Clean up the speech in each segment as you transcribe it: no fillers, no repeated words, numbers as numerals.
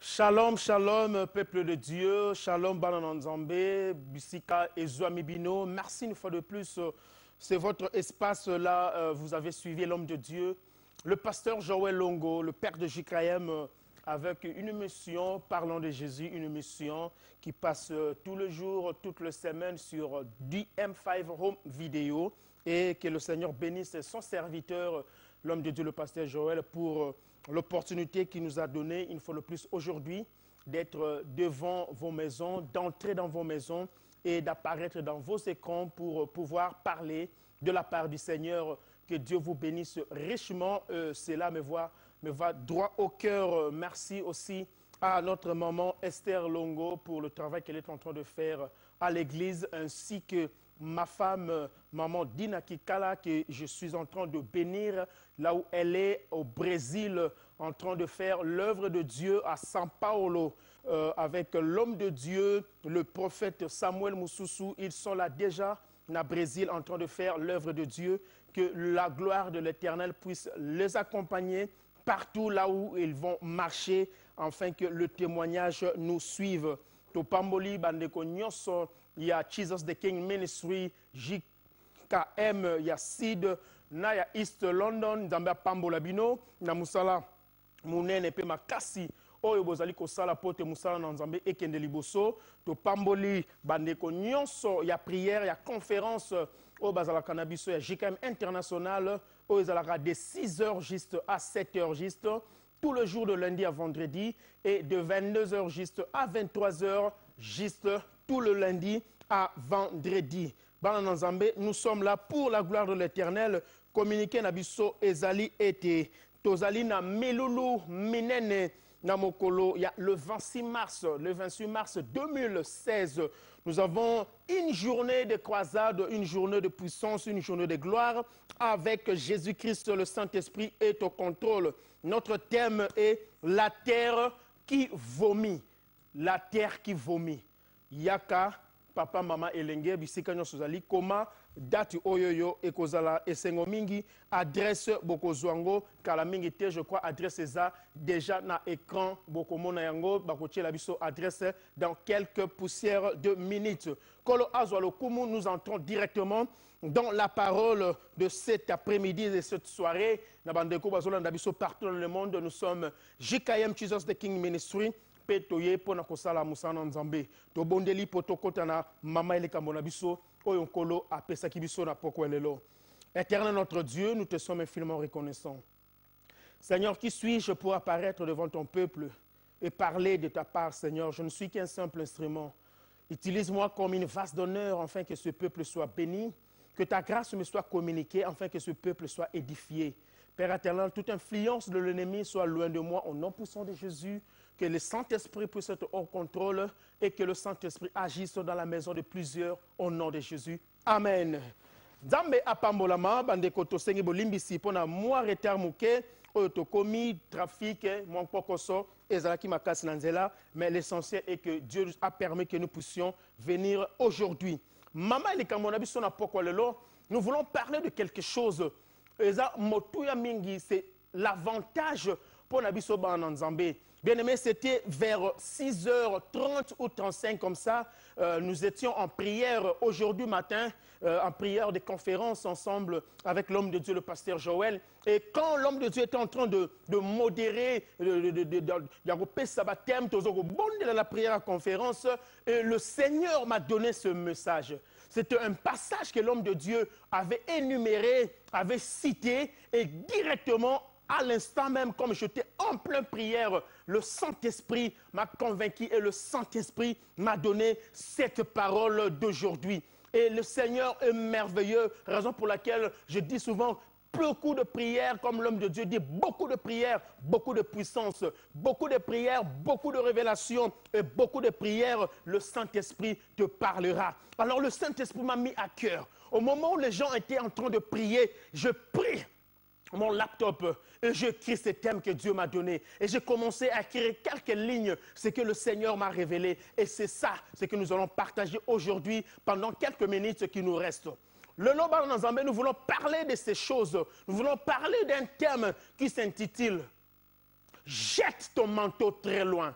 Shalom, shalom, peuple de Dieu. Shalom, Banananzambe, Bissika et Zouamibino. Merci une fois de plus. C'est votre espace là. Vous avez suivi l'homme de Dieu, le pasteur Joël Longo, le père de JKM, avec une émission parlant de Jésus, une émission qui passe tous les jours, toutes les semaines sur DM5 Home Video. Et que le Seigneur bénisse son serviteur, l'homme de Dieu, le pasteur Joël, pour l'opportunité qu'il nous a donnée, une fois de plus aujourd'hui, d'être devant vos maisons, d'entrer dans vos maisons et d'apparaître dans vos écrans pour pouvoir parler de la part du Seigneur. Que Dieu vous bénisse richement. Cela me va droit au cœur. Merci aussi à notre maman Esther Longo pour le travail qu'elle est en train de faire à l'église, ainsi que ma femme, maman Dina Kikala, que je suis en train de bénir là où elle est au Brésil, en train de faire l'œuvre de Dieu à São Paulo, avec l'homme de Dieu, le prophète Samuel Moussoussou. Ils sont là déjà au Brésil en train de faire l'œuvre de Dieu. Que la gloire de l'Éternel puisse les accompagner partout là où ils vont marcher, afin que le témoignage nous suive. Topamboli bandeko nyonso, il y a Jesus the King Ministry, JKM, il y a SID, na ya East London, Zambia Pambola Bino, na musala munene pe makasi oyo bozali kosala pote musala na Nzambe ekende liboso. Topamboli bandeko nyonso, il y a prière, il y a conférence au bazalaka na biso ya JKM International, oyo ezalaka de 6h juste à 7h juste, tout le jour de lundi à vendredi, et de 22h juste à 23h juste tout le lundi à vendredi. Banananzambe, nous sommes là pour la gloire de l'Éternel. Communiquer na biso ezali ete tozali na melulu minene na mokolo. Il y a le 26 mars 2016. Nous avons une journée de croisade, une journée de puissance, une journée de gloire avec Jésus-Christ. Le Saint-Esprit est au contrôle. Notre thème est la terre qui vomit. La terre qui vomit. Yaka, papa, maman, elenge, bisika nyo sozali, koma, dati oyoyo, ekozala, esengo mingi, adresse bokozwango, kala mingi te, je crois, adresse eza, déjà na écran, bokomona yango, bakotie la biso, adresse dans quelques poussières de minutes. Kolo Azwalo Kumu, nous entrons directement dans la parole de cet après-midi, de cette soirée. Nabandeko Bazola Ndabiso, partout dans le monde, nous sommes JKM, Jesus the King Ministry. Petoye pona kosala musana nzambe to bondeli potokota na mama eleka mona biso oyo nkolo apesaki biso na poko elelo. Éternel notre Dieu, nous te sommes infiniment reconnaissants. Seigneur, qui suis-je pour apparaître devant ton peuple et parler de ta part, Seigneur? Je ne suis qu'un simple instrument. Utilise-moi comme une vase d'honneur afin que ce peuple soit béni, que ta grâce me soit communiquée afin que ce peuple soit édifié. Père éternel, toute influence de l'ennemi soit loin de moi au nom puissant de Jésus. Que le Saint-Esprit puisse être au contrôle et que le Saint-Esprit agisse dans la maison de plusieurs au nom de Jésus. Amen. Zambe apambolama bandeko tosengi bolimbisi pona moi retard muke oyo tokomi trafic mon pokoso ezalaki makasi na nzela, mais l'essentiel est que Dieu a permis que nous puissions venir aujourd'hui. Mama likamona biso na poko lelo, nous voulons parler de quelque chose. Eza motuya mingi, c'est l'avantage pour nabiso ba nzambe. Bien aimé, c'était vers 6h30 ou 35 comme ça. Nous étions en prière aujourd'hui matin, en prière de conférence ensemble avec l'homme de Dieu, le pasteur Joël. Et quand l'homme de Dieu était en train de modérer, la prière à conférence, le Seigneur m'a donné ce message. C'était un passage que l'homme de Dieu avait énuméré, avait cité et directement à l'instant même, comme j'étais en pleine prière, le Saint-Esprit m'a convaincu et le Saint-Esprit m'a donné cette parole d'aujourd'hui. Et le Seigneur est merveilleux, raison pour laquelle je dis souvent beaucoup de prières, comme l'homme de Dieu dit, beaucoup de prières, beaucoup de puissance, beaucoup de prières, beaucoup de révélations et beaucoup de prières, le Saint-Esprit te parlera. Alors le Saint-Esprit m'a mis à cœur. Au moment où les gens étaient en train de prier, je prie mon laptop et j'écris ces thèmes que Dieu m'a donnés. Et j'ai commencé à écrire quelques lignes, ce que le Seigneur m'a révélé. Et c'est ça, ce que nous allons partager aujourd'hui pendant quelques minutes qui nous restent. Le Loba Nzambe, nous voulons parler de ces choses. Nous voulons parler d'un thème qui s'intitule « Jette ton manteau très loin ».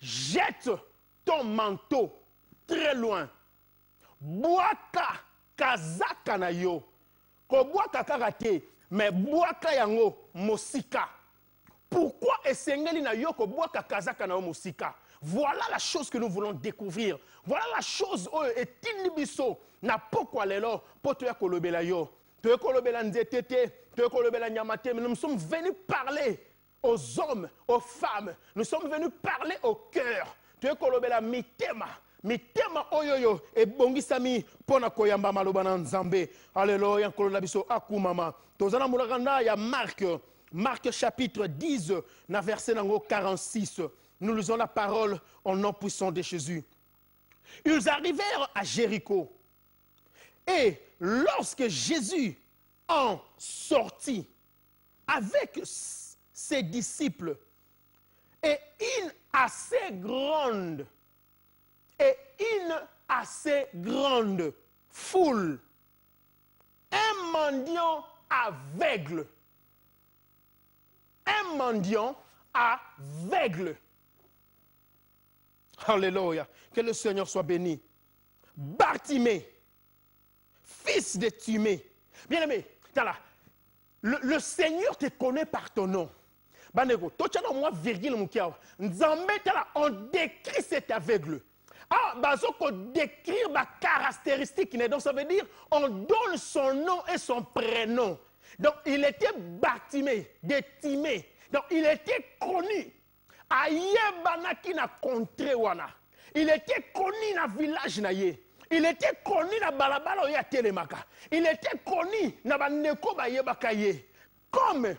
jette ton manteau très loin. Boaka kazaka na yo. Ko boaka karate, mais boaka yango mosika. Pourquoi esengeli na yo ko boaka kazaka na yo mosika? Voilà la chose que nous voulons découvrir. Voilà la chose et tinibiso na pokwa lelo poto ya kolobela yo. To kolobela nzetete, to kolobela nyamate, mais nous sommes venus parler aux hommes, aux femmes. Nous sommes venus parler au cœur. Tu es kolobela mitema. Mitema oyoyo e bongisami pona koyamba maloba na nzambe. Alléluia kolona biso akumama. Tozana mulakanda ya Marc chapitre 10 na verset nango 46. Nous lisons la parole au nom puissant de Jésus. Ils arrivèrent à Jéricho. Et lorsque Jésus en sortit avec ses disciples et une assez grande foule, un mendiant aveugle, alléluia, que le Seigneur soit béni, Bartimée, fils de Timée. Bien-aimé, le Seigneur te connaît par ton nom. Banego, moi virgule on décrit cet aveugle. Ah, on décrit ma caractéristique. Donc ça veut dire on donne son nom et son prénom. Donc il était Bartimée, de Timée. Donc il était connu. Ayebana na contrée wana. Il était connu dans le village naye. Il était connu dans balabala ya telemaka. Il était connu dans baneko bayebakaye. Comme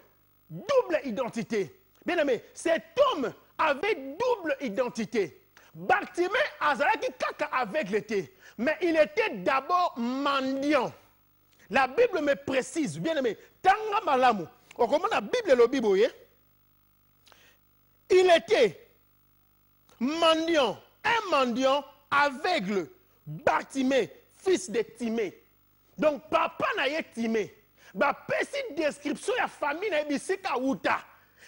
double identité. Bien aimé, cet homme avait double identité. Bartimée azalaki kaka avec l'été, mais il était d'abord mendiant. La Bible me précise, bien aimé, tanga malamu. On commence la Bible le Bible. Il était mendiant, un mendiant aveugle, Bartimée, fils de Timée. Donc papa n'a pas Timée. Bah petite description de la famille na bisika uta.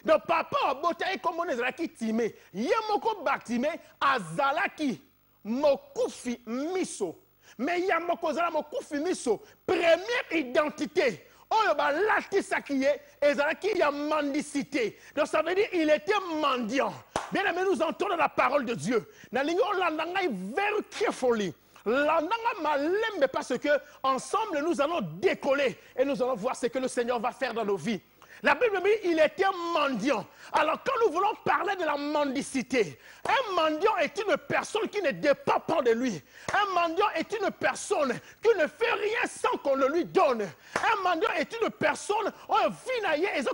Donc papa a botaye comme on ezalaki Timée. Yemoko Bartimée azalaki mokufi miso. Mais yamoko zala mokufi miso. Première identité. Oyo ba latisaki ye ezalaki ya mendicité. Donc ça veut dire il était mendiant. Bien aimé, nous entendons la parole de Dieu. Na lingo landanga very carefully. Landanga malembe parce que ensemble nous allons décoller et nous allons voir ce que le Seigneur va faire dans nos vies. La Bible dit il était mendiant. Alors quand nous voulons parler de la mendicité, un mendiant est une personne qui ne dépend pas de lui. Un mendiant est une personne qui ne fait rien sans qu'on le lui donne. Un mendiant est une personne qui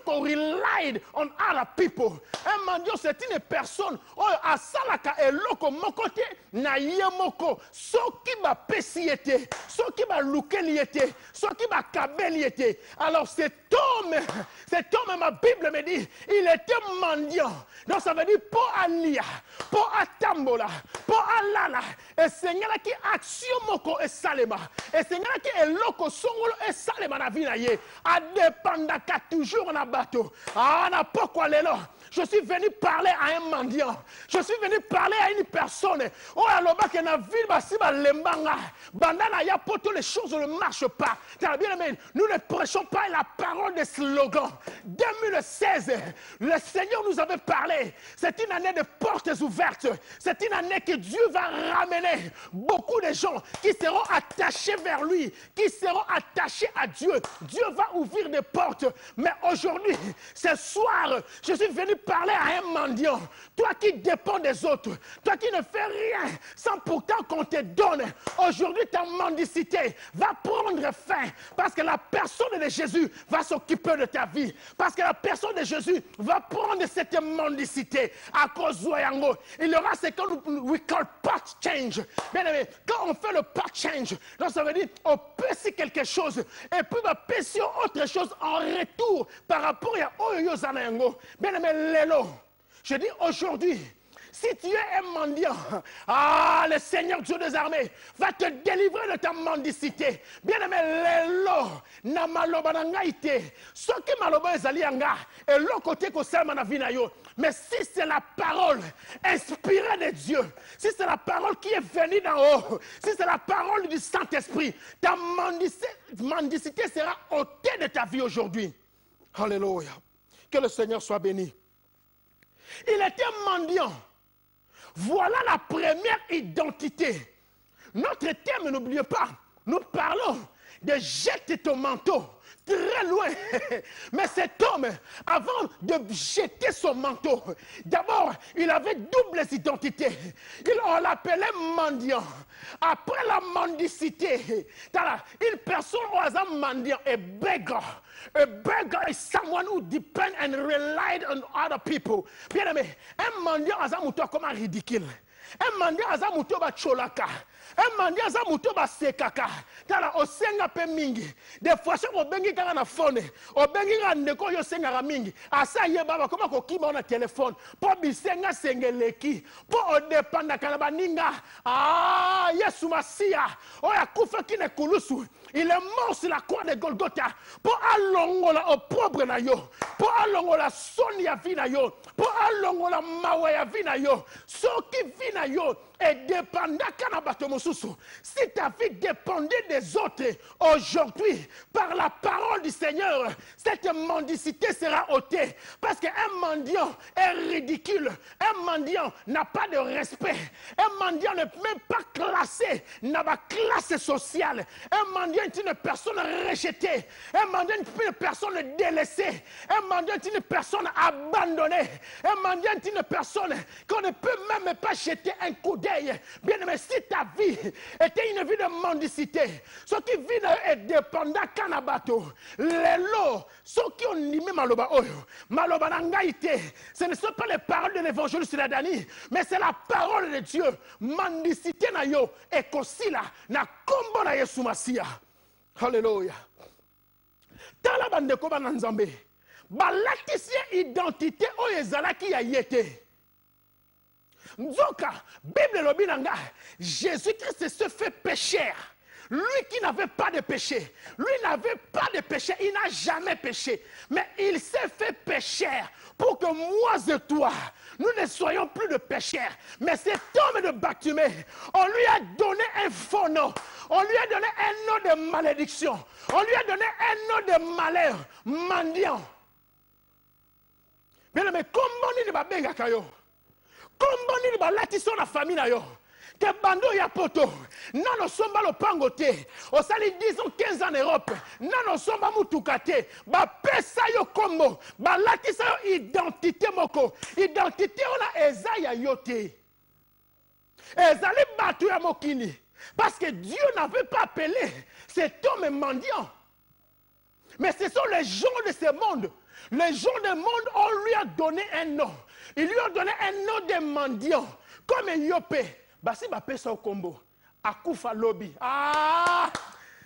relied on other people. Un mendiant c'est une personne qui a salaka eloko mokote na yemoko. Soki ba pesiete, soki ba lukeliete, soki ba kabeliete. Alors cet homme, ma Bible me dit, il était mendiant. Donc ça veut dire, pour alia, pour atambola, pour alala. Et Seigneur qui action moko et salema. Et Seigneur qui est loko songolo et salema na vie na ye. A dépendaka toujours na bateau. Ah, na pourquoi les là. Je suis venu parler à un mendiant. Je suis venu parler à une personne. Oh, alors, que na ville, basiba lembanga. Bandana ya poto, les choses ne marchent pas. Bien aimé, nous ne prêchons pas la parole des slogans. 2016, le Seigneur nous avait parlé. C'est une année de portes ouvertes. C'est une année que Dieu va ramener beaucoup de gens qui seront attachés vers lui, qui seront attachés à Dieu. Dieu va ouvrir des portes. Mais aujourd'hui, ce soir, je suis venu parler à un mendiant. Toi qui dépends des autres, toi qui ne fais rien sans pourtant qu'on te donne. Aujourd'hui, ta mendicité va prendre fin parce que la personne de Jésus va s'occuper de ta vie. Parce que la personne de Jésus va prendre cette mendicité à cause de Yango. Il y aura ce que nous call part change. Bien aimé, quand on fait le part change, donc ça veut dire on pèse quelque chose et puis on pèse autre chose en retour par rapport à Oyo Zanayango. Bien aimé, Lélo, je dis aujourd'hui, Si tu es un mendiant, le Seigneur Dieu des armées va te délivrer de ta mendicité. Bien-aimé, lelo na maloba na ngai te. Soki maloba ezali anga, et l'autre côté ko salma na vie na yo. Mais si c'est la parole inspirée de Dieu, si c'est la parole qui est venue d'en haut, si c'est la parole du Saint-Esprit, ta mendicité sera ôtée de ta vie aujourd'hui. Alléluia. Que le Seigneur soit béni. Il était mendiant. Voilà la première identité. Notre thème, n'oubliez pas, nous parlons de jeter ton manteau très loin. Mais cet homme, avant de jeter son manteau, d'abord, il avait double identité. On l'appelait mendiant. Après la mendicité, une personne au hasard mendiant est beggar. A beggar is someone who depends and relied on other people. Bien aimé, un mendiant hasard mouton comme un ridicule. Un mendiant hasard mouton ba cholaka. Un mendiant hasard mouton ba sekaka. Tala osenga pe mingi. Des fois on bengi kanga na phone. O bengi nga ndeko yo senga ra mingi. Asa ye baba koma ko kima na téléphone. Po bisenga sengeleki. Po o depanda kana baninga. Yesu Masia. Oya kufa kine kulusu. Il est mort sur la croix de Golgotha pour alongola opprobre na yo, pour alongola soni ya vi na yo, pour alongola mawa ya vi na yo. Soki vi na yo est dépendant kana bato mosusu. Si ta vie dépendait des autres aujourd'hui par la parole du Seigneur, cette mendicité sera ôtée. Parce qu'un mendiant est ridicule. Un mendiant n'a pas de respect. Un mendiant ne peut même pas classer, n'a pas classe sociale. Un mendiant est une personne rejetée. Un mendiant est une personne délaissée. Un mendiant est une personne abandonnée. Un mendiant est une personne qu'on ne peut même pas jeter un coup d'œil. Bien aimé, si ta vie était une vie de mendicité, ce qui vit est dépendant kanabato, les lots, ceux qui ont nimé maloba oyo, maloba nangaïté, ce ne sont pas les paroles de l'évangéliste Dani, mais c'est la parole de Dieu. Mendicité na yo, et kosila, na kombo na Yesu Masia. Alléluia. Tala bandeko bananzambe, balatisi identité oyo ezalaki ya yete. Nzoka, Bible lobinanga, Jésus-Christ se fait pécheur. Lui qui n'avait pas de péché, lui n'avait pas de péché, il n'a jamais péché. Mais il s'est fait pécheur pour que moi et toi, nous ne soyons plus de pécheurs. Mais cet homme de Bartimée, on lui a donné un faux nom. On lui a donné un nom de malédiction. On lui a donné un nom de malheur, mendiant. Bien mais comment il va bien kayo? Comment il va latissons la famille na yo? Que bando ya poto, nano somba lo pangote, o sali 10 ans, 15 ans en Europe, nano somba mutukate, ba pesa yo kombo, ba latisa yo identité moko, identité ona eza ya yote. Ezali batu ya mokili, parce que Dieu n'avait pas appelé cet homme mendiant. Mais ce sont les gens de ce monde. Les gens du monde, on lui a donné un nom. Ils lui ont donné un nom de mendiant, comme Yopé. Basi ba pesa au combo. Akufa lobby. Ah!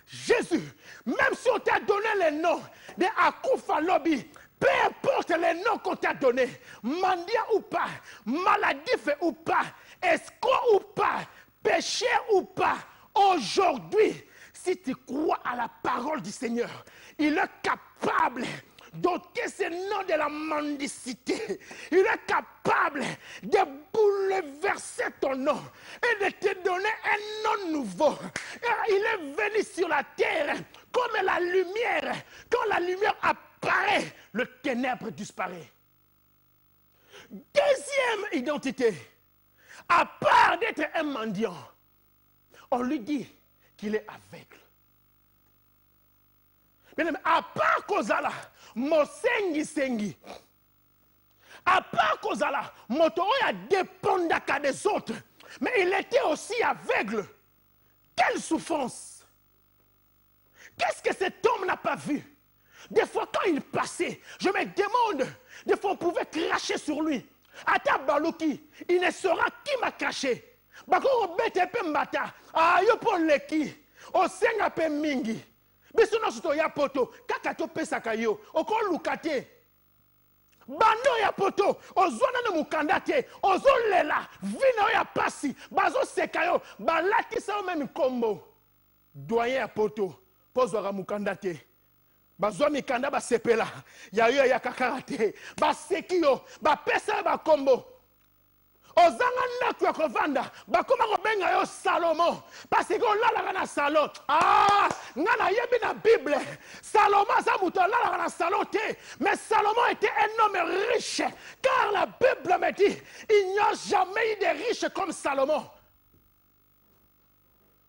Jésus, même si on t'a donné le nom de Akufa lobby, peu importe les noms qu'on t'a donné, mendiant ou pas, maladif ou pas, escroc ou pas, pécheur ou pas, aujourd'hui, si tu crois à la parole du Seigneur, il est capable d'ôter ce nom de la mendicité. Il est capable de bouleverser ton nom et de te donner un nom nouveau. Il est venu sur la terre comme la lumière. Quand la lumière apparaît, le ténèbre disparaît. Deuxième identité, à part d'être un mendiant, on lui dit qu'il est aveugle. À part Kozala, Mosengi Sengi, à part Kozala, Motoroya dépendaka des autres, mais il était aussi aveugle. Quelle souffrance! Qu'est-ce que cet homme n'a pas vu? Des fois, quand il passait, je me demande, des fois on pouvait cracher sur lui. Ata Baluki, il ne saura qui m'a craché. Bako bete pe mbata, yo po leki, o senga pe mingi. Biso no suto ya poto, kaka to pesa kayo, oko lukate. Bando ya poto, ozwana na mukanda te, ozolela, vino ya pasi, bazo sekayo, balaki sa même kombo. Doyen ya poto, pozwaka mukanda te. Bazwa mikanda ba sepela, ya yo ya kakarate, ba sekio, ba pesa ba kombo. Ozanga naku ya kovanda, bakoma kobenga yo Salomo, parce que olalaka na salon. Ah, ngana yebi na Bible, Salomon sa muto olalaka na salon te, mais Salomon était un homme riche, car la Bible me dit, il n'y a jamais eu de riches comme Salomon.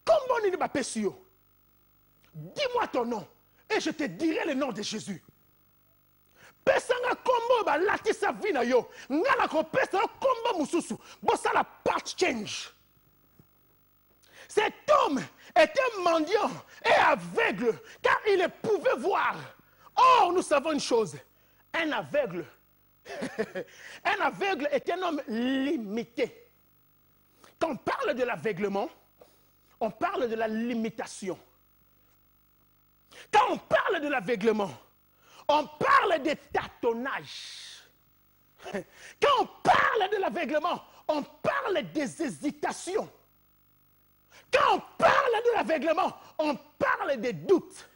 Comment on dit ba pesio? Dis-moi ton nom, et je te dirai le nom de Jésus. Pesanga kombo ba latisa vina yo ngana ko pesa kombo mususu bossa la part change. Cet homme était mendiant et aveugle car il pouvait voir. Or nous savons une chose, un aveugle un aveugle est un homme limité. Quand on parle de l'aveuglement, on parle de la limitation. Quand on parle de l'aveuglement, on parle de tâtonnage. Quand on parle de l'aveuglement, on parle des hésitations. Quand on parle de l'aveuglement, on parle des doutes.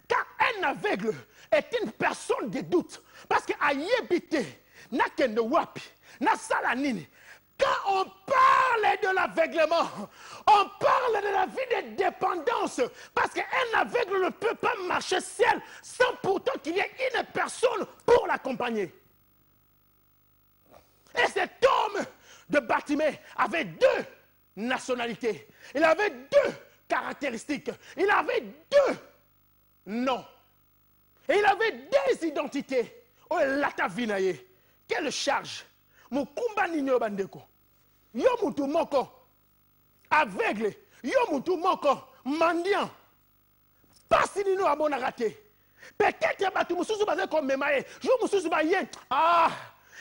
Car un aveugle est une personne de doute. Parce qu'à yébité, n'a qu'un wapi, n'a salanine. Quand on parle de l'aveuglement, on parle de la vie de dépendance. Parce qu'un aveugle ne peut pas marcher seul sans pourtant qu'il y ait une personne pour l'accompagner. Et cet homme de Bartimée avait deux nationalités. Il avait deux caractéristiques. Il avait deux noms. Et il avait deux identités. Oh, lata vinaye. Quelle charge! Mukumba ninyo bandeko. Yo mutu moko aveugle, yo mutu moko mendiant. Pasi nino abona raté. Peut-être batu mususu baze ko memaye. Jo mususu ba ye. Ah,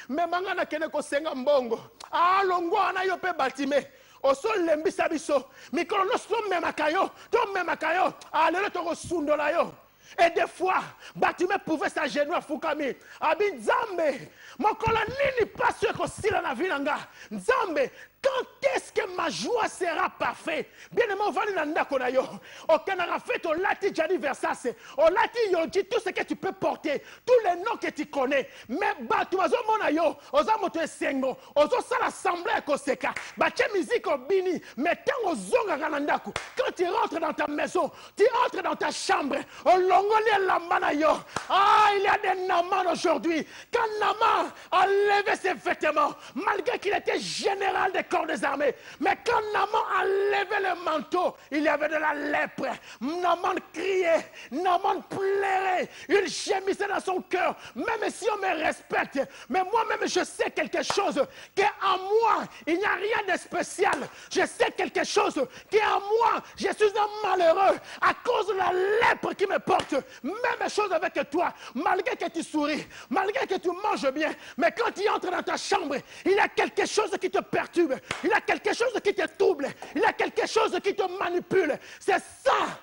memanga na kene ko senga mbongo. Ah, longwa na yo pe Bartimée. Oso lembisa biso. Mikolo no so memakayo, to memakayo. Ah, lelo to ko sundola yo. Et des fois, Bartimée pouvait s'agenouiller à Fukami. Abi Nzambe, mokolo nini pas sûr que si la vie nanga. Nzambe, quand est-ce que ma joie sera parfaite? Bien aimé, on va aller dans ndako yo. Aucun n'a fait au lati jadi versas. Au lati yonti tout ce que tu peux porter, tous les noms que tu connais. Mais batu bazo mona yo, oza moto esengo, ozo sala assemblée koseka. Bache musique obini, mais tant ozonga na ndako. Quand tu rentres dans ta maison, tu entres dans ta chambre, au longoli la mana yo. Ah, il y a des Naman aujourd'hui. Quand Naman a levé ses vêtements, malgré qu'il était général des corps des armées, mais quand Naman a levé le manteau, il y avait de la lèpre. Naman criait, Naman pleurait, il gémissait dans son cœur. Même si on me respecte, mais moi-même je sais quelque chose, qu'en moi, il n'y a rien de spécial. Je sais quelque chose, qu'en moi, je suis un malheureux à cause de la lèpre qui me porte. Même chose avec toi, malgré que tu souris, malgré que tu manges bien, mais quand tu entres dans ta chambre, il y a quelque chose qui te perturbe, il y a quelque chose qui te trouble, il y a quelque chose qui te manipule. C'est ça,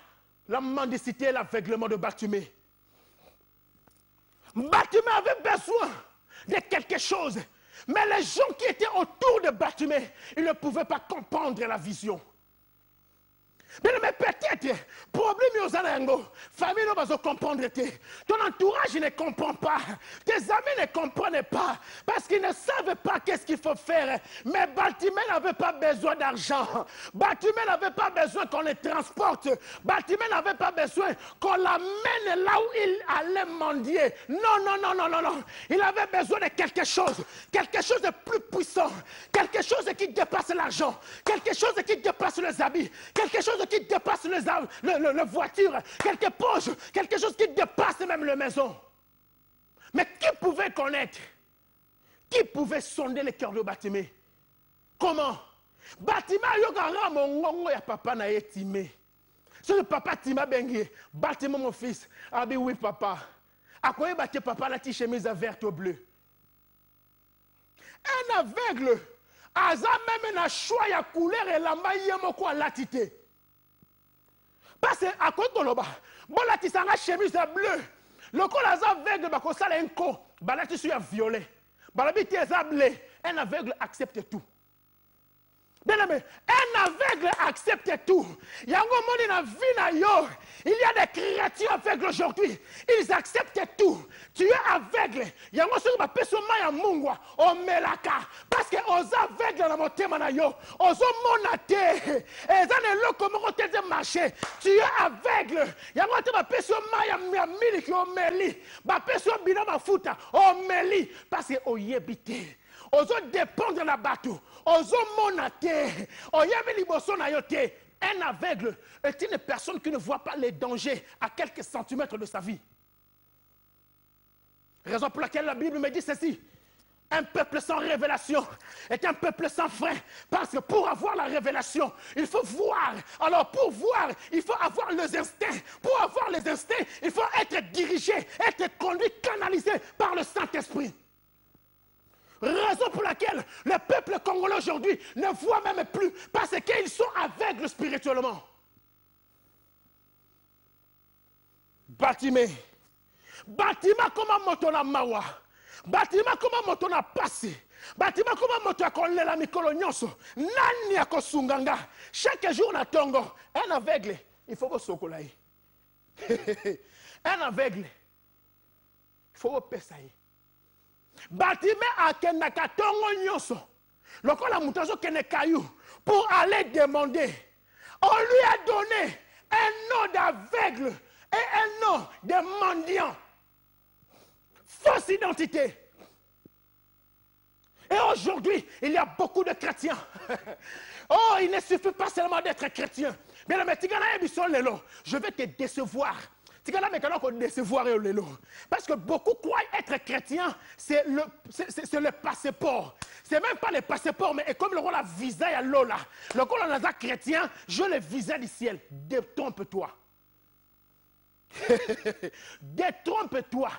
la mendicité et l'aveuglement de Bartimée. Bartimée avait besoin de quelque chose, mais les gens qui étaient autour de Bartimée, ils ne pouvaient pas comprendre la vision. Mais peut-être, problème aux alengo, famille ne va pas comprendre. Ton entourage ne comprend pas. Tes amis ne comprennent pas. Parce qu'ils ne savent pas qu'est-ce qu'il faut faire. Mais Bartimée n'avait pas besoin d'argent. Bartimée n'avait pas besoin qu'on le transporte. Bartimée n'avait pas besoin qu'on l'amène là où il allait mendier. Non, non, non, non, non, non. Il avait besoin de quelque chose. Quelque chose de plus puissant. Quelque chose qui dépasse l'argent. Quelque chose qui dépasse les habits. Quelque chose qui dépasse les voitures, quelque chose qui dépasse même la maison. Mais qui pouvait connaître? Qui pouvait sonder le cœur de Bartimée? Comment? Bartimée a mon ya papa na yetimé. Si le papa tima bengi, Bartimée mon fils, ah ben oui papa. À quoi est papa la petite chemise verte ou bleue? Un aveugle, aza même na choix ya couleur et lamba yemoko a latité. Parce qu'à quoi de l'oba, bon la tisanga chemise bleue, le col a aveugle, bako sala enko, Balati sur violé. Balabiti est un aveugle accepte tout. Bien aimé, un aveugle accepte tout. Il y a un monde dans la vie na yo. Il y a des créatures aveugles aujourd'hui. Ils acceptent tout. Tu es aveugle. Il y a un monde qui personne ya mungwa o melaka parce que aux aveugles dans mon thème na yo. Aux monate. Et ça ne lo comme on te marcher. Tu es aveugle. Il y a un monde qui personne ya miliki o meli. Ba personne bina mafuta o meli parce que o yebite. Ozo dépendre la bateau. Ozo monate. Oyebe liboso na yote. Un aveugle est une personne qui ne voit pas les dangers à quelques centimètres de sa vie. Raison pour laquelle la Bible me dit ceci. Un peuple sans révélation est un peuple sans frein. Parce que pour avoir la révélation, il faut voir. Alors pour voir, il faut avoir les instincts. Pour avoir les instincts, il faut être dirigé, être conduit, canalisé par le Saint-Esprit. Raison pour laquelle le peuple congolais aujourd'hui ne voit même plus parce qu'ils sont aveugles spirituellement. Bâtiment. Bâtiment comment motona mawa. Bâtiment comment motona passé. Bâtiment comment motona kolela mikolo nyonso. Nani akosunganga. Chaque jour na tongo. Un aveugle, il faut sokolaï. Un aveugle, il faut pesaï. Bâtiment à Kenakatongo Nyoso. Lorsqu'on a monté Kene Kayou pour aller demander, on lui a donné un nom d'aveugle et un nom de mendiant. Fausse identité. Et aujourd'hui, il y a beaucoup de chrétiens. Oh, il ne suffit pas seulement d'être chrétien. Mais je vais te décevoir. Parce que beaucoup croient être chrétien, c'est le passeport. C'est même pas le passeport, mais comme le rôle a visa à Lola. Le rôle on a chrétien, je le visa du ciel. Détrompe-toi. Détrompe-toi.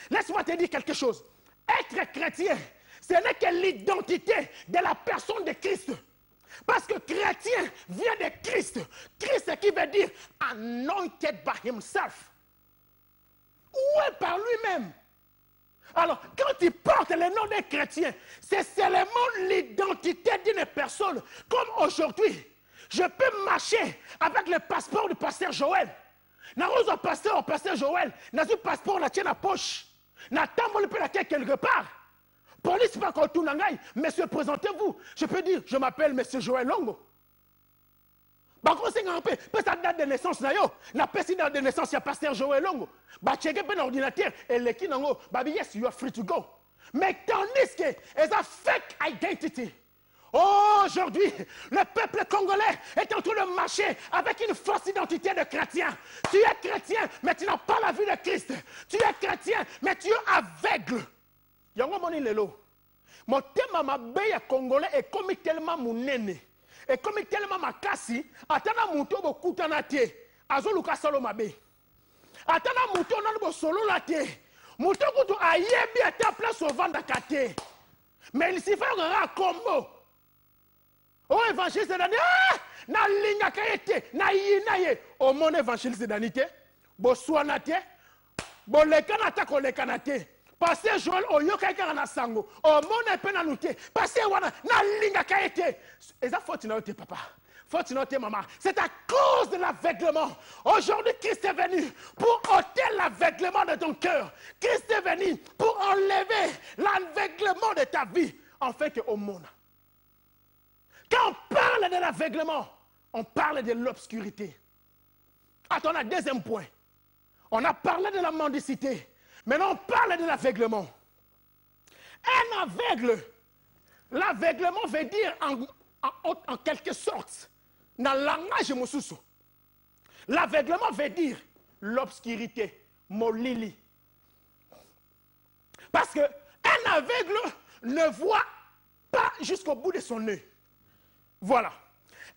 Laisse-moi te dire quelque chose. Être chrétien, ce n'est que l'identité de la personne de Christ. Parce que chrétien vient de Christ. Christ qui veut dire anointed by himself. Ou est par lui-même. Alors, quand il porte le nom d'un chrétien, c'est seulement l'identité d'une personne. Comme aujourd'hui, je peux marcher avec le passeport du pasteur Joël. Au pasteur Joël, dans un passeport, dans la poche. N'attends pas quelque part. Police pas quand tout n'angaï, monsieur, présentez-vous. Je peux dire, je m'appelle monsieur Joël Longo. Bah, quand c'est un peu, sa date de naissance, na personne date de naissance, il y a pasteur Joël Longo. Bah, checker un ordinateur, et les qui n'ont bah, yes, you are free to go. Mais tandis que, c'est un fake identity. Oh, aujourd'hui, le peuple congolais est en train de marcher avec une fausse identité de chrétien. Tu es chrétien, mais tu n'as pas la vie de Christ. Tu es chrétien, mais tu es aveugle. Yango moni lelo. Mon thème mabe congolais est comme tellement munene. Et comme tellement makasi, atana muto bo kutana te. Azoluka salo mabe. Atana muto na bo solo la te. Muto kutu ayebi ata place au vanda kate. Mais il s'y fait un combo. Oh évangéliste dani na linga kayete na yinaye. O mon évangéliste dani te. Bo soana te. Bo lekana ta ko lekana te. Pasteur Joël oyoka na sango o mona pena nuté pasteur wana na linga kaete eza faute na yote papa faute na yote maman c'est à cause de l'aveuglement. Aujourd'hui Christ est venu pour ôter l'aveuglement de ton cœur. Christ est venu pour enlever l'aveuglement de ta vie en fait que au monde. Quand on parle de l'aveuglement, on parle de l'obscurité. Attends, un deuxième point. On a parlé de la mendicité. Maintenant, on parle de l'aveuglement. Un aveugle, l'aveuglement veut dire en quelque sorte, dans le langage mosusu, l'aveuglement veut dire l'obscurité, molili. Parce qu'un aveugle ne voit pas jusqu'au bout de son nez. Voilà.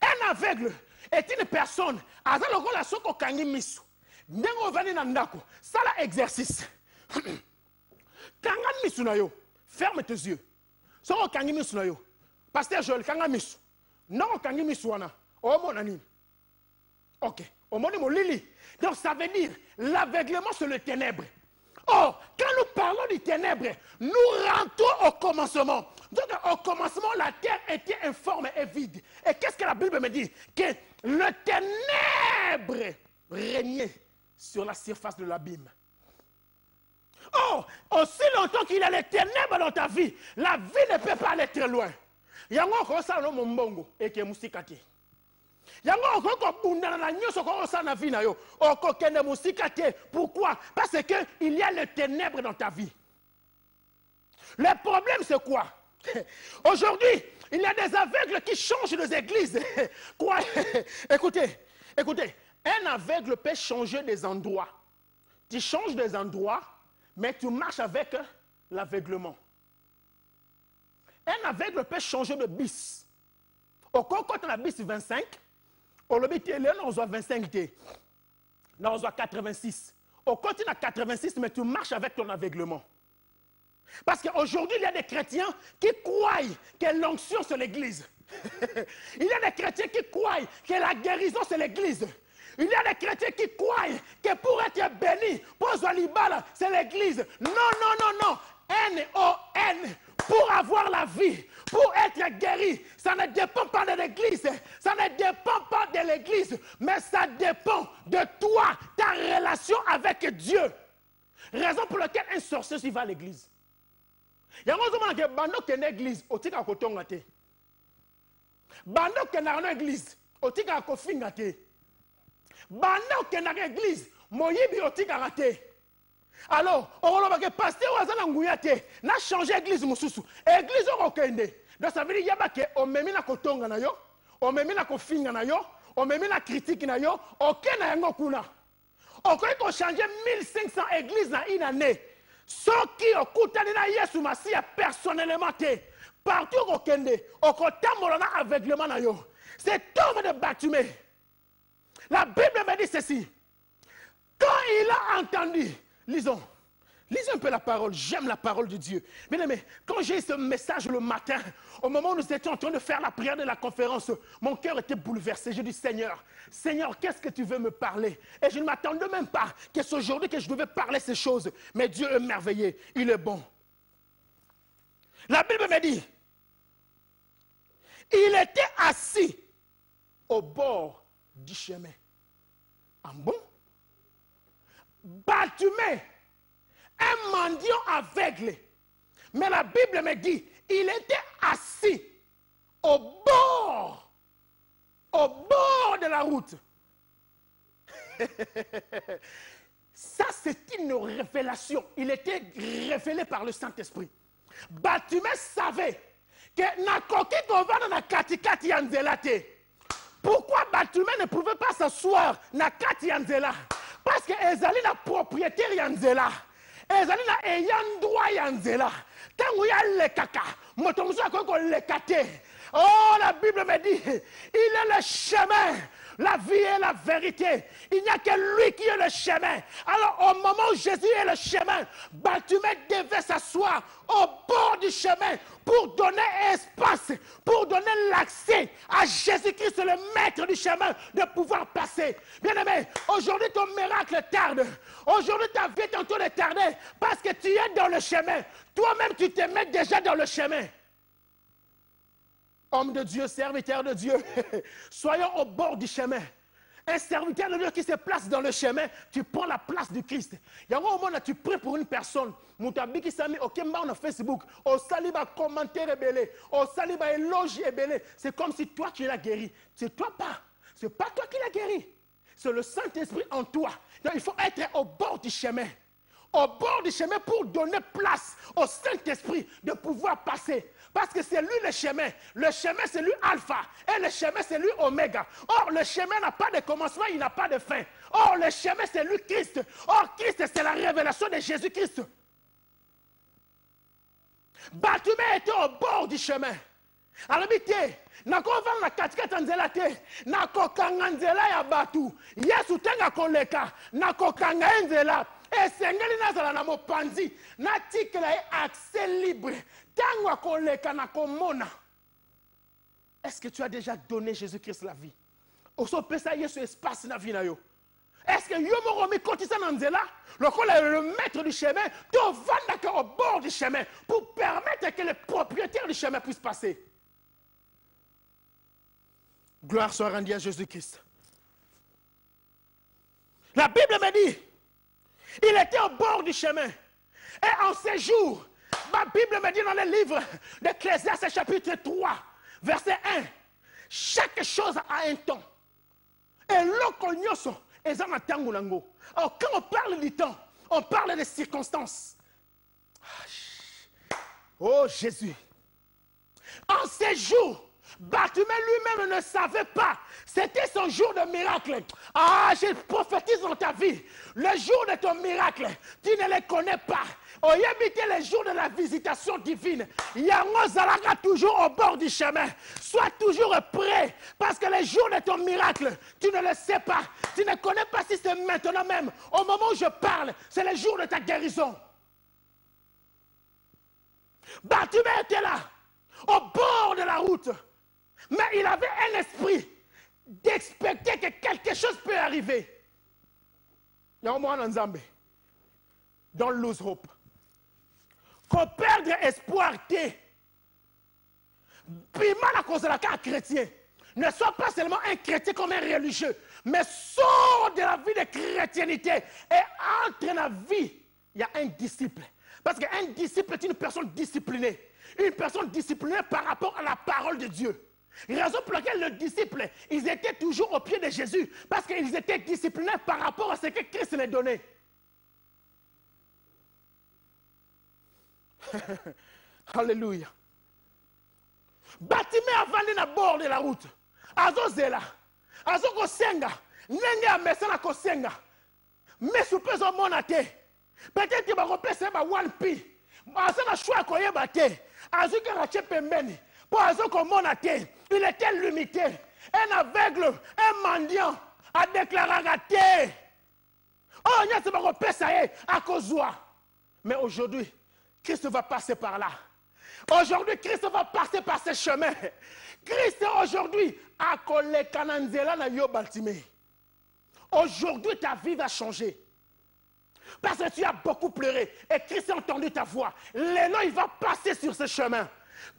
Un aveugle est une personne, à la relation qu'on misu. N'engo vani nandako, ça l'exercice. Kangan misu na yo, ferme tes yeux. Soko kangi misu na yo. Pasteur Joël, kangan misu. Non, kangi misu wana. O monani. Ok. O moni mo lili. Donc ça veut dire l'aveuglement sur les ténèbres. Oh, quand nous parlons du ténèbre, nous rentrons au commencement. Donc, au commencement, la terre était informe et vide. Et qu'est-ce que la Bible me dit? Que le ténèbre régnait sur la surface de l'abîme. Oh, aussi longtemps qu'il y a les ténèbres dans ta vie, la vie ne peut pas aller très loin. Il y a encore ça dans mon bongo et qui est moussicati. Il y a encore bundana na nyoso ko ça na vie na yo. Oko kende moussicati. Pourquoi? Parce que il y a les ténèbres dans ta vie. Le problème c'est quoi? Aujourd'hui, il y a des aveugles qui changent des églises. Quoi? Écoutez, un aveugle peut changer des endroits. Tu changes des endroits, mais tu marches avec l'aveuglement. Un aveugle peut changer de bis. Au quand on a bis 25, on le dit, on a 25 T. On a 86. Au quand tu as 86, mais tu marches avec ton aveuglement. Parce qu'aujourd'hui, il y a des chrétiens qui croient que l'onction c'est l'église. Il y a des chrétiens qui croient que la guérison c'est l'église. Il y a des chrétiens qui croient que pour être béni, pour Zolibala, c'est l'église. Non, non, non, non. N-O-N. Pour avoir la vie, pour être guéri, ça ne dépend pas de l'église. Ça ne dépend pas de l'église, mais ça dépend de toi, ta relation avec Dieu. Raison pour laquelle un sorcier s'y va à l'église. Il y a un moment que bando qui est une église, au tika kotonga te. Bando qui est une église, au tika kofinga te. Bando qui est une église, moyibi au tika te. Alors, on va que pasteur wazana nguya te, na changer église mususu. Église au kende. Donc ça veut dire yaba ke o memi na kotonga na yo, o memi na kofinga na yo, o memi na critique na yo, o kena yango kuna. On peut changer 1500 églises dans une année. Ceux qui ont écouté Yesu Masia personnellement, partout au Kende, au côté de l'aveuglement, cet homme de Bathumé, la Bible me dit ceci. Quand il a entendu, lisons un peu la parole, j'aime la parole de Dieu. Mais quand j'ai eu ce message le matin, au moment où nous étions en train de faire la prière de la conférence, mon cœur était bouleversé. J'ai dit, Seigneur, qu'est-ce que tu veux me parler? Et je ne m'attendais même pas que c'est aujourd'hui que je devais parler ces choses. Mais Dieu est merveilleux, il est bon. La Bible me dit, il était assis au bord du chemin. En bon? Bathumé, un mendiant aveugle. Mais la Bible me dit, il était assis au bord de la route. Ça, c'est une révélation. Il était révélé par le Saint-Esprit. Bathumé savait que Nakoki Govana na katikati ya nzela te. Pourquoi Bathumé ne pouvait pas s'asseoir na kati ya nzela? Parce que ezali na propriétaire ya nzela. Ezali na ayant droit ya nzela. Tango ya lekaka, moto musu akoko lekate. Oh, la Bible me dit, il est le chemin, la vie et la vérité. Il n'y a que lui qui est le chemin. Alors, au moment où Jésus est le chemin, Bathumé devait s'asseoir au bord du chemin pour donner espace, pour donner l'accès à Jésus-Christ, le maître du chemin, de pouvoir passer. Bien-aimé, aujourd'hui ton miracle tarde. Aujourd'hui ta vie est en train de tarder parce que tu es dans le chemin. Toi-même, tu te mets déjà dans le chemin. Homme de Dieu, serviteur de Dieu, soyons au bord du chemin. Un serviteur de Dieu qui se place dans le chemin, tu prends la place du Christ. Il y a un moment où tu pries pour une personne, Moutabi qui s'est mis au Kemba sur Facebook, au saliba commentaire ébélé, au saliba éloge ébélé. C'est comme si toi tu l'as guéri. C'est toi pas. C'est pas toi qui l'as guéri. C'est le Saint-Esprit en toi. Donc, il faut être au bord du chemin. Au bord du chemin pour donner place au Saint-Esprit de pouvoir passer. Parce que c'est lui le chemin. Le chemin, c'est lui alpha. Et le chemin, c'est lui oméga. Or, le chemin n'a pas de commencement, il n'a pas de fin. Or, le chemin, c'est lui Christ. Or, Christ, c'est la révélation de Jésus-Christ. Bathumé était au bord du chemin. Alors, nako vana na katikati nzela te nako kanga nzela ya batu Yesu tenga koleka nako kanga nzela esengeli nazala na mopanzi natikela ye accès libre tango akoleka nako mona. Est-ce que tu as déjà donné Jésus-Christ la vie? Oso pesa Yesu espace na vie na yo. Est-ce que Yomo Romi Kotisa Nanzela, le maître du chemin, te vend au bord du chemin pour permettre que les propriétaires du chemin puissent passer? Gloire soit rendue à Jésus-Christ. La Bible me dit, il était au bord du chemin. Et en ces jours, ma Bible me dit dans le livre d'Ecclésiaste chapitre 3, verset 1, chaque chose a un temps. Et l'okonyoso est en tangulango. Alors quand on parle du temps, on parle des circonstances. Oh Jésus. En ces jours, Bartimée lui-même ne savait pas. C'était son jour de miracle. Ah, je prophétise dans ta vie. Le jour de ton miracle, tu ne les connais pas. On y habite les jours de la visitation divine. Yango Zalaka toujours au bord du chemin. Sois toujours prêt. Parce que les jours de ton miracle, tu ne le sais pas. Tu ne connais pas si c'est maintenant même. Au moment où je parle, c'est le jour de ta guérison. Bartimée était là, au bord de la route. Mais il avait un esprit d'expecter que quelque chose peut arriver. Don't lose hope. Qu'on perde espoir, piment la cause de la carte chrétien. Ne sois pas seulement un chrétien comme un religieux, mais sors de la vie de chrétienté et entre dans la vie. Il y a un disciple. Parce qu'un disciple est une personne disciplinée. Une personne disciplinée par rapport à la parole de Dieu. Raison pour laquelle les disciples, ils étaient toujours au pied de Jésus. Parce qu'ils étaient disciplinés par rapport à ce que Christ les donnait. Alléluia. Bartimée a vendu à bord de la route. Azo zela. Azo kosenga. Nenge a mesana kosenga. Mais sous peso monate. Peut-être que va repasser ma one pi. Azo na choix koyeba te. Azo ka rache pembeni. Il était limité. Un aveugle, un mendiant a déclaré raté. Oh, il y a ce à cause de toi. Mais aujourd'hui, Christ va passer par là. Aujourd'hui, Christ va passer par ce chemin. Christ aujourd'hui a collé Kananzela na yo Bartimée. Aujourd'hui, ta vie va changer. Parce que tu as beaucoup pleuré et Christ a entendu ta voix. L'élan, il va passer sur ce chemin.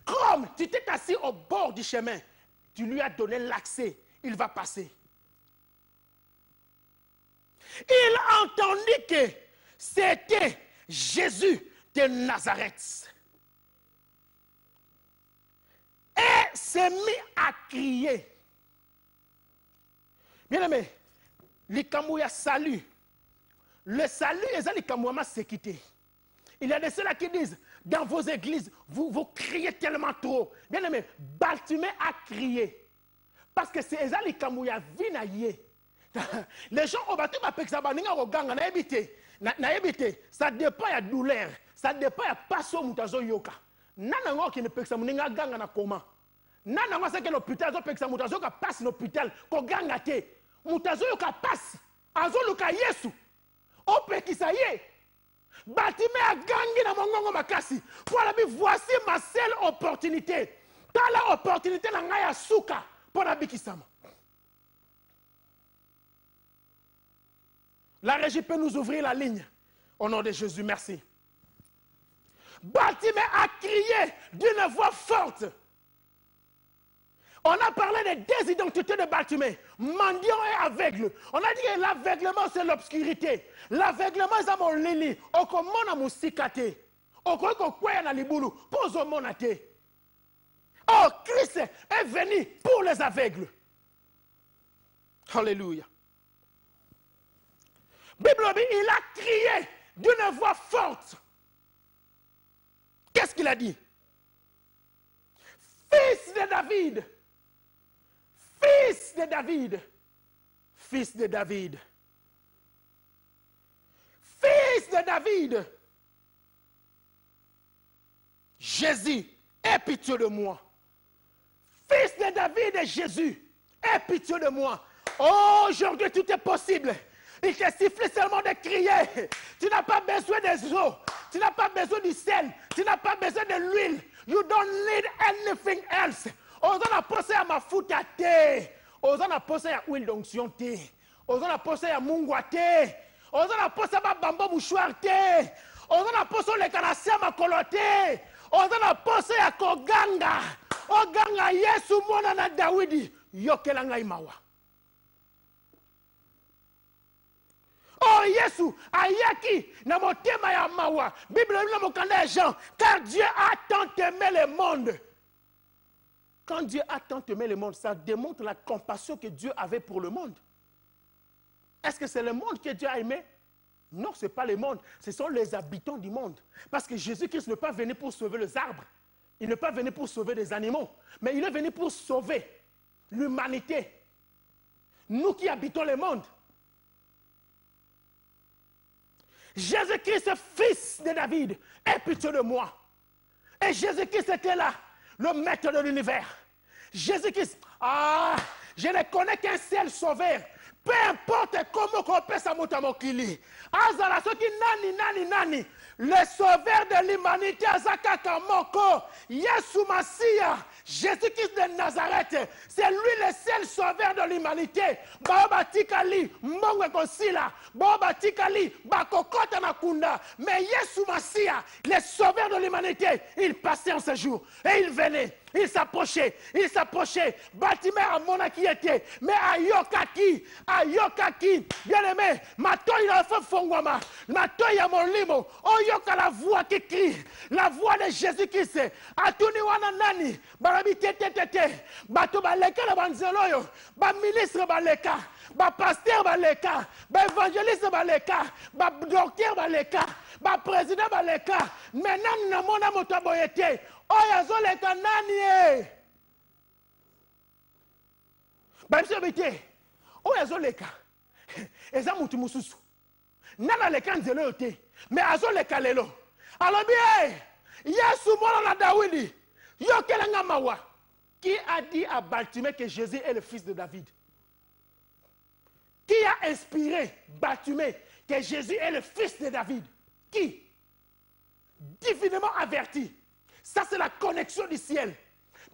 Comme tu t'es assis au bord du chemin, tu lui as donné l'accès, il va passer. Il a entendu que c'était Jésus de Nazareth. Et s'est mis à crier. Bien aimé, l'Ikamouya salut. Le salut est à l'Ikamouya sécurité. Il y a de ceux-là qui disent, dans vos églises, vous criez tellement trop. Bien aimé, Bartimée a crié. Parce que c'est Ezali Kamouya Vinaye. Les gens au bateau ça dépend de la douleur. Ça dépend de la passion mutazo yoka. Nanango qui ne peut pas ganga na comment. Nanango c'est que l'hôpital zo mutazo ka passe l'hôpital ko ganga te. Mutazo yoka passe. Azo luka Yesu. Ope kisaye. Bartimée a gagné dans mon gongo makasi. Pour la vie, voici ma seule opportunité. Dans la opportunité, la ngaya souka pour la vie qui s'ama. La régie peut nous ouvrir la ligne. Au nom de Jésus, merci. Bartimée a crié d'une voix forte. On a parlé des deux identités de Bartimée, mendiant et aveugle. On a dit que l'aveuglement, c'est l'obscurité. L'aveuglement, c'est mon lili. On commence à moussicate. On commence à libulu. Pose au monate. Oh, Christ est venu pour les aveugles. Alléluia. Bible, il a crié d'une voix forte. Qu'est-ce qu'il a dit? Fils de David. Fils de David. Fils de David. Fils de David. Jésus, aie pitié de moi. Fils de David et Jésus, aie pitié de moi. Oh, aujourd'hui, tout est possible. Il te suffit seulement de crier. Tu n'as pas besoin des eaux. Tu n'as pas besoin du sel. Tu n'as pas besoin de l'huile. You don't need anything else. On a posé à ma foute à thé. On a posé à l'huile d'onction thé. Oza na posa ya mungwa te. Oza na posa ba bambo mouchoir te. Oza na posa le kanasya makolo te. Oza na posa ya koganga. Oganga Yesu mwana na Dawidi. Yokela ngai mawa. Oh Yesu ayaki na motema ya mawa. Bible na mokanda ya Jean. Car Dieu a tant aimé le monde. Quand Dieu a tant aimé le monde, ça démontre la compassion que Dieu avait pour le monde. Est-ce que c'est le monde que Dieu a aimé? Non, ce n'est pas le monde. Ce sont les habitants du monde. Parce que Jésus-Christ n'est pas venu pour sauver les arbres. Il n'est pas venu pour sauver des animaux. Mais il est venu pour sauver l'humanité. Nous qui habitons le monde. Jésus-Christ, fils de David, aie pitié de moi. Et Jésus-Christ était là, le maître de l'univers. Jésus-Christ, je ne connais qu'un seul sauveur. Peu importe comment on peut s'amuta mokili. Azala soki nani. Le sauveur de l'humanité Azaka Kamoko. Yesu Masia. Jésus-Christ de Nazareth. C'est lui le seul sauveur de l'humanité. Baba Tikali. Mbongwe Kosila. Baba Tikali. Bakokota Nakunda. Mais Yesu Masia, le sauveur de l'humanité, il passait en ce jour. Et il venait. Il s'approchait. Bâtiment à Mona qui était. Mais Ayokaki. Bien aimé. Matoy a fait Fongwama. Matoy a mon limo. Oyoka la voix qui crie. La voix de Jésus-Christ. Atuni wana nani. Barabi tete. Bato baleka la banzeloyo. Ba ministre baleka. Ba pasteur baleka. Ba évangéliste baleka. Ba docteur baleka. Ba président baleka. Maintenant namona motaboyete. Oyazo leka nani. Ba msebite. Oyazo leka. Eza mutu mususu. Nana leka nzelo yote. Mais azo leka lelo. Alors bien, Yesu mwana na Dawidi. Yokelenga mawa. Qui a dit à Bartimée que Jésus est le fils de David? Qui a inspiré Bartimée que Jésus est le fils de David? Qui? Divinement averti. Ça c'est la connexion du ciel.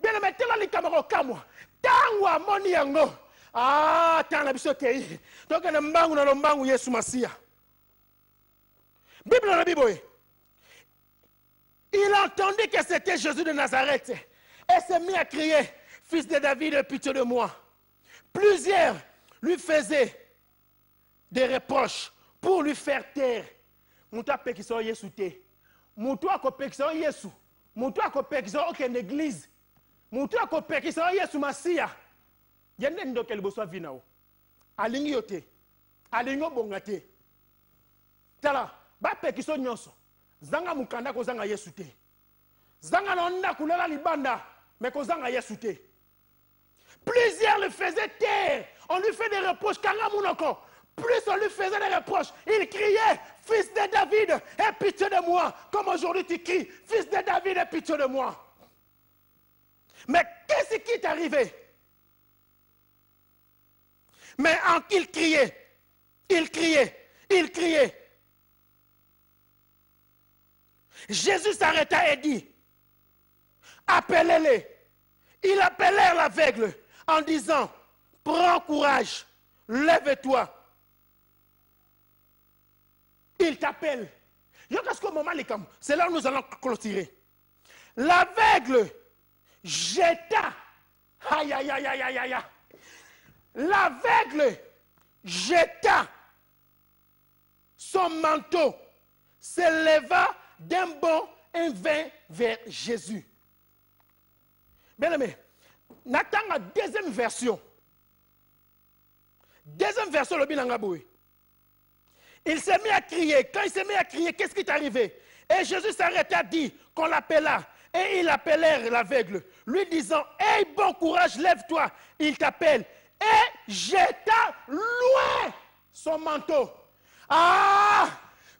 Bien le mettez là les camarades comme moi. Tangwa moni yango. Tant la biso kei. Donc na mbangu Yesu Masia. Bible la Bible. Il entendit que c'était Jésus de Nazareth et s'est mis à crier, fils de David, aie pitié de moi. Plusieurs lui faisaient des reproches pour lui faire taire. Moutou a pekisa Yesu te. Moutou a pekisa Yesu. Moutou a pekisa aucune église. Moutou a pekisa Yesu Masia. Yende ndoke liboso vinao. Alingi yote. Alingo bongate. Tala, ba pekisa nyonso. Zanga mukanda ko zanga Yesu te. Zanga nonda kulela libanda, mais ko zanga Yesu te. Plusieurs le faisaient taire. On lui fait des reproches. Plus on lui faisait des reproches, il criait, fils de David, aie pitié de moi. Comme aujourd'hui tu cries, fils de David, aie pitié de moi. Mais qu'est-ce qui est arrivé? Mais en qu'il criait. Jésus s'arrêta et dit, appelez-les. Ils appelèrent l'aveugle en disant, prends courage, lève-toi. Il t'appelle. C'est là où nous allons clôturer. L'aveugle jeta. Aïe. L'aveugle jeta son manteau, se leva d'un bond et vint vers Jésus. Bien aimé, n'attends la deuxième version. Le Bilangaboué. Il s'est mis à crier. Quand il s'est mis à crier, qu'est-ce qui est arrivé? Et Jésus s'arrêta, dit qu'on l'appela. Et il appelèrent l'aveugle, lui disant, hey, bon courage, lève-toi. Il t'appelle. Et jeta loin son manteau.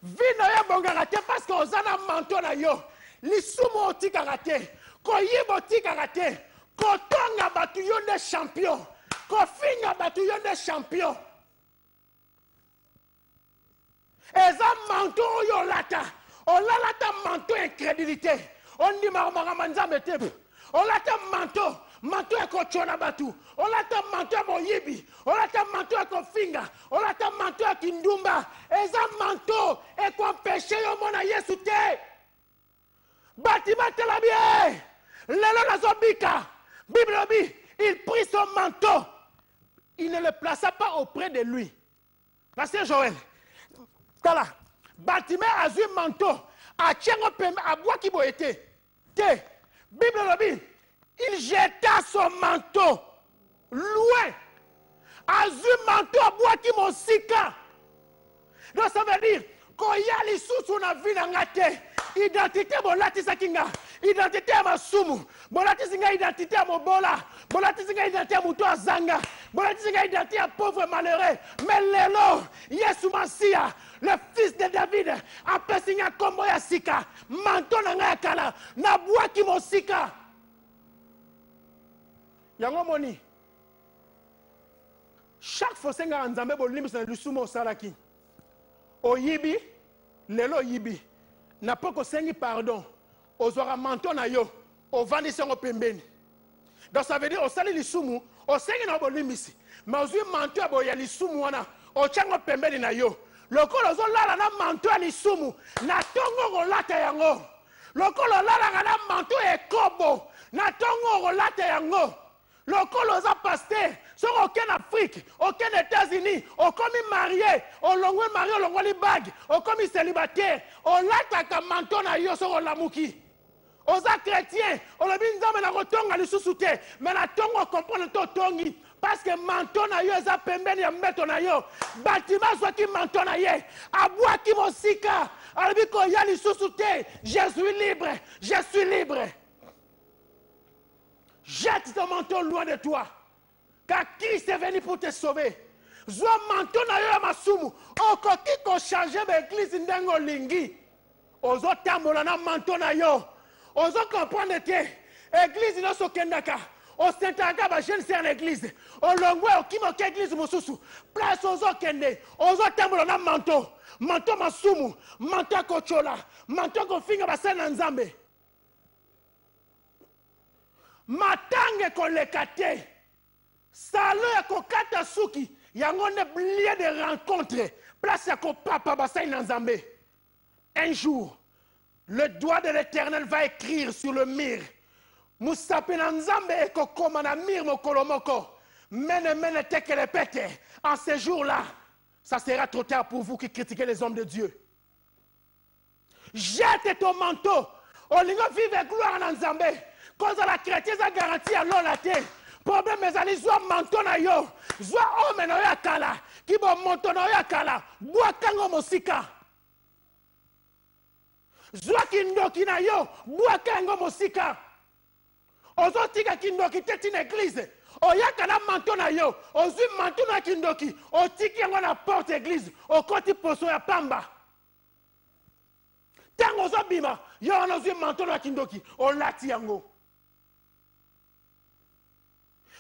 Vina bongarate parce qu'on a un manteau na yo. Lisumo oti karate. Koyibo ti karate. Kotonga batu yo de champion. Kofinga batu yo de champion. Eza manteau yo lata. On lata manteau incrédulité. On dit maramanza mete. On lata manteau. manteau ya kochona batu, olata manteau ya moyibi, olata manteau ya kofinga, olata manteau ya kindumba, eza manteau et qu'on péché yo mona Yesu te. Bâtiment la bien. Lelo nazobika. Bible dit, il prit son manteau. Il ne le plaça pas auprès de lui. Pasteur Joël. Tala. Bâtiment a eu manteau. A tchengo pembe a bois qui bo été. Te. Bible dit, il jeta son manteau loin. A eu manteau a bois qui mo sika. Donc ça veut dire qu'on y a les sous na vie na ngate. Identité bolatisa kinga, identité ya masumu, bolatisa nga identité ya mobola, bolatisa nga identité ya muto azanga, bolatisa nga identité ya pauvre malheureux. Mais lelo, Yesu Masia, le fils de David, a pesinga kombo ya sika, manto na nga ya kala, na bwaki mo sika. Yango moni, chaque fois senga nzambe bolimbisa na lisumo salaki. Oyibi, lelo yibi. Na poko sengi pardon, ozora manto na yo, ovandi sengo pembeni. Donc ça veut dire, au sali lisumu, au sengi na bolimbisi, mais ozui manto abo ya lisumu wana, o chango pembeni na yo. Lokolo zo lala na manto ya lisumu, na tongo rolata yango. Lokolo lala na manto ya kobo, na tongo rolata yango. Lokolo za pasteur, sur aucun Afrique, aucun États-Unis, aucun marié, au longwe marié, au longwe bague, aucun célibataire, au lataka manton na yo sur lamuki. Aux chrétiens, on a bien dit na rotonga li susute, mais la tongo comprendre to tongi parce que manton na yo za pembeni ya meto na yo. Bâtiment soit qui manton na ye, abwa ki mosika, albi ko ya li susute, je suis libre, je suis libre. Jette ton manteau loin de toi. Car Christ est venu pour te sauver. Zwa manteau na yo ya masumu. Okoki ko changer l'église ndengo lingi. Ozo tambola na manteau na yo. Ozo comprendre que église no sokendaka. O sentaka ba jeune c'est en église. O longwe o kimo ke église mususu. Place ozo kende. Ozo tambola na manteau. Manteau masumu. Manteau kochola. Manteau ko finga ba sana nzambe. Matange kolekate. Salo ya kokata suki. Yangone lieu de rencontre. Place ya ko papa basai nanzambe. Un jour, le doigt de l'Éternel va écrire sur le mur. Musape nanzambe eko koma na mir mokolomoko. Mene mene teke le pete. En ce jour-là, ça sera trop tard pour vous qui critiquez les hommes de Dieu. Jette ton manteau. Olingo vive gloire nanzambe. Cause la chrétienne a garanti à l'on la terre. Problème est allé soit manteau na yo, soit homme na yo kala, qui bon manteau na yo kala, bois kango mosika. Soit kindoki na yo, bois kango mosika. Ozo tika kindoki tete une église. Oyaka na manteau na yo, ozu manteau na kindoki, o tiki yango na porte église, o koti poso ya pamba. Tango ozo bima, yo ozu manteau na kindoki, o lati yango.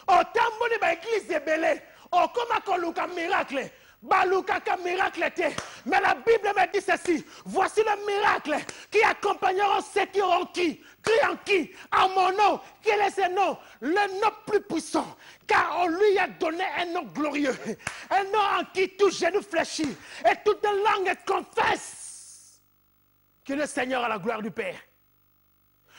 Au tamboli ba église ebele, au koma koluka miracle, baluka ka miracle te. Mais la Bible me dit ceci, voici le miracle qui accompagneront ceux qui auront qui, en qui, à mon nom, quel est ce nom? Le nom plus puissant, car on lui a donné un nom glorieux, un nom en qui tout genou fléchit et toute langue confesse que le Seigneur a la gloire du Père.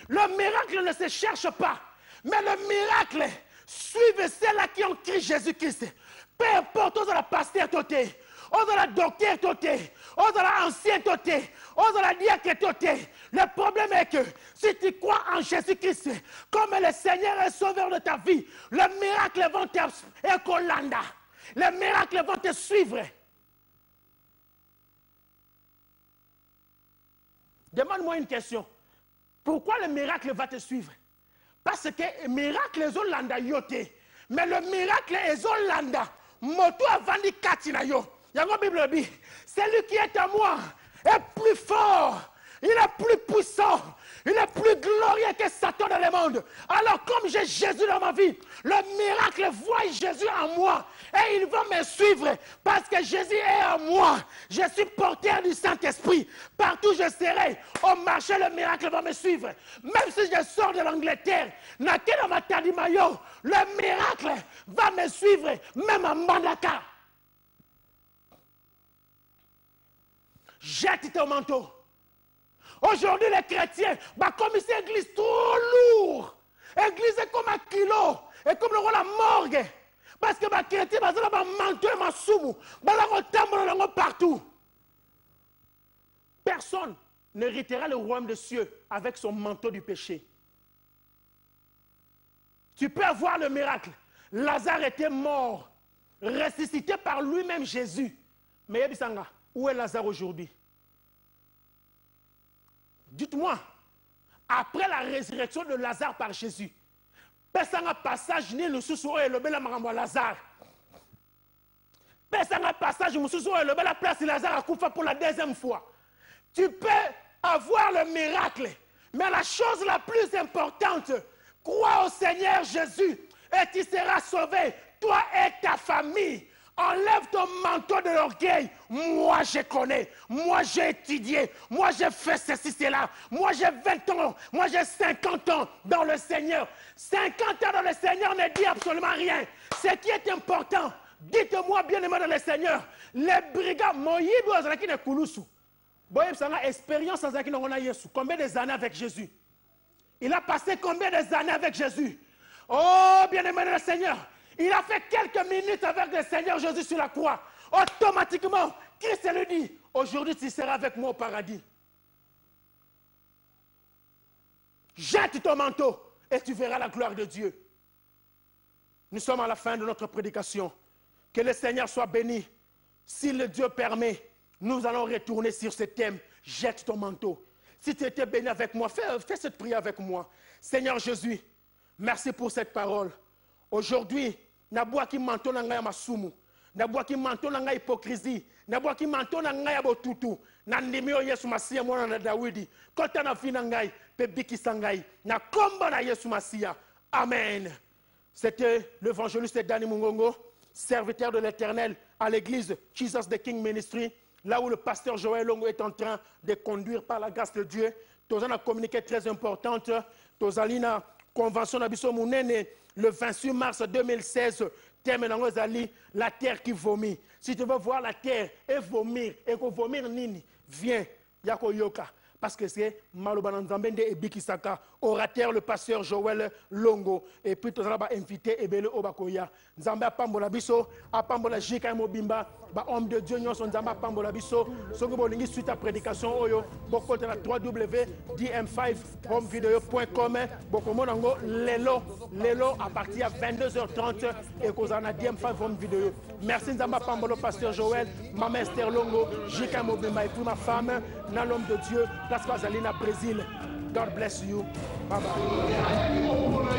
Le miracle ne se cherche pas, mais le miracle suivez ceux-là qui ont Christ Jésus-Christ. Peu importe, aux la pasteur toté, aux la docteur toté, aux la ancien toté, aux la diacre toté. Le problème est que si tu crois en Jésus-Christ comme le Seigneur et Sauveur de ta vie, les miracles vont te écolanda. Les miracles vont te suivre. Demande-moi une question. Pourquoi le miracle va te suivre? Parce que le miracle est Zolanda yote. Mais le miracle est Zolanda. Moto avandi katina yo. Yango Bible dit, celui qui est à moi est plus fort Il est plus puissant. Il est plus glorieux que Satan dans le monde. Alors comme j'ai Jésus dans ma vie, le miracle voit Jésus en moi. Et il va me suivre parce que Jésus est en moi. Je suis porteur du Saint-Esprit. Partout où je serai, au marché, le miracle va me suivre. Même si je sors de l'Angleterre, le miracle va me suivre, même à Mandaka. Jette ton manteau. Aujourd'hui, les chrétiens, comme ici, l'église trop lourde. L'église est comme un kilo. Et comme le roi la morgue. Parce que les chrétiens, ils ont un manteau et un soumou. Ils ont partout. Personne n'héritera le royaume des cieux avec son manteau du péché. Tu peux avoir le miracle. Lazare était mort, ressuscité par lui-même Jésus. Mais Yebisanga, où est Lazare aujourd'hui? Dites-moi, après la résurrection de Lazare par Jésus, Pesanga passage ni le sous et le bel amarambo Lazare. Pesanga passage mususu et le bel place Lazare a koufa pour la deuxième fois. Tu peux avoir le miracle, mais la chose la plus importante, crois au Seigneur Jésus et tu seras sauvé, toi et ta famille. Enlève ton manteau de l'orgueil. Moi, je connais. Moi, j'ai étudié. Moi, j'ai fait ceci, cela. Moi, j'ai 20 ans. Moi, j'ai 50 ans dans le Seigneur. 50 ans dans le Seigneur ne dit absolument rien. Ce qui est important, dites-moi bien aimé dans le Seigneur, les brigands, Moïse, expérience combien des années avec Jésus? Il a passé combien des années avec Jésus? Oh, bien aimé dans le Seigneur. Il a fait quelques minutes avec le Seigneur Jésus sur la croix. Automatiquement, Christ lui dit, aujourd'hui tu seras avec moi au paradis. Jette ton manteau et tu verras la gloire de Dieu. Nous sommes à la fin de notre prédication. Que le Seigneur soit béni. Si le Dieu permet, nous allons retourner sur ce thème. Jette ton manteau. Si tu étais béni avec moi, fais cette prière avec moi. Seigneur Jésus, merci pour cette parole. Aujourd'hui, Naboua qui manteau na ngai masumu, Naboua qui manteau na ngai hypocrisie, Naboua qui manteau na ngai botutu, na ndimio Yesu Masia mwana na Dawidi, kota na fina ngai, pe biki sangai, na komba na Yesu Masia. Amen. C'était l'évangéliste Dani Mungongo, serviteur de l'Éternel à l'église Jesus the King Ministry, là où le pasteur Joël Longo est en train de conduire par la grâce de Dieu. Tozana communiqué très importante, Tozalina convention d'Abisso Mounene, le 28 mars 2016, thème la terre qui vomit. Si tu veux voir la terre et vomir nini, viens, Yako Yoka. Parce que c'est Malobananzambende et Bikisaka, orateur, le pasteur Joël Longo. Et puis, tu as invité Ebele Obakoya. Nzamba Pambola Biso, Apambola Jika Mobimba, homme de Dieu, nous sommes Nzamba Pambola Biso. Sogobolingi suite à prédication, Oyo, Boko de la www.dm5homevideo.com. Boko Monango, Lelo, à partir de 22h30, et Kozana DM5 Home Video. Merci Nzamba Pambola, pasteur Joël, Maman Esther Longo, Jika Mobimba, et puis ma femme, l'homme de Dieu. That's Zalina, Brésil. God bless you. Bye bye.